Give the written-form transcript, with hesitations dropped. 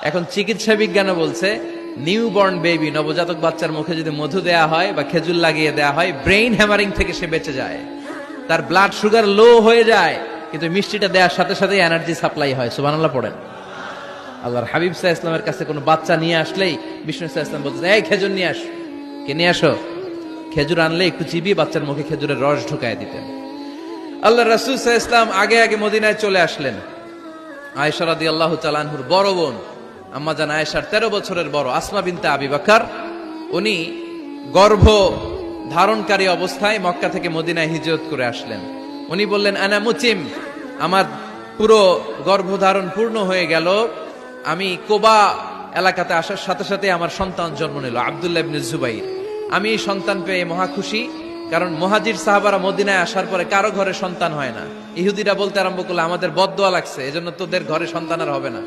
এখন চিকিৎসা বিজ্ঞানও বলছে নিউ বর্ন বেবি, নবজাতক বাচ্চার মুখে যদি মধু দেয়া হয় বা খেজুর লাগিয়ে দেয়া হয়, ব্রেইন হ্যামারিং থেকে সে বেঁচে যায়। তার ব্লাড সুগার লো হয়ে যায়, কিন্তু মিষ্টিটা দেওয়ার সাথে সাথে এনার্জি সাপ্লাই হয়। সুবহানাল্লাহ পড়েন। আল্লাহর হাবিব সাল্লাল্লাহু আলাইহি ওয়াসাল্লামের কাছে কোনো বাচ্চা নিয়ে আসলেই বিষ্ণু সাল্লাল্লাহু আলাইহি ওয়াসাল্লাম বলতেন, এই খেজুর নিয়ে আস, কে নিয়ে আসো। খেজুর আনলে একটু চিবিয়ে বাচ্চার মুখে খেজুরের রস ঢুকায় দিতেন। আল্লাহ রাসূল সাল্লাল্লাহু আলাইহি ওয়াসাল্লাম আগে আগে মদিনায় চলে আসলেন। আয়েশা রাদিয়াল্লাহু তাআলা আনহুর বড় বোন আম্মা জান আয়েশার 13 বছরের বড় আসমা বিনতে আবি বকর, উনি গর্ভ ধারণকারী অবস্থায় মক্কা থেকে মদিনায় হিজরত করে আসলেন। উনি বললেন, আনা মুতিম, আমার পুরো গর্ভধারণ পূর্ণ হয়ে গেল, আমি কোবা এলাকাতে আসার সাথে সাথে আমার সন্তান জন্ম নিল, আব্দুল্লাহ ইবনে জুবাইর। আমি এই সন্তান পেয়ে মহা খুশি, কারণ মুহাজির সাহাবারা মদিনায় আসার পরে কারো ঘরে সন্তান হয় না। ইহুদিরা বলতে আরম্ভ করলো, আমাদের বদদোয়া লাগছে, এজন্য তোদের ঘরে সন্তান আর হবে না।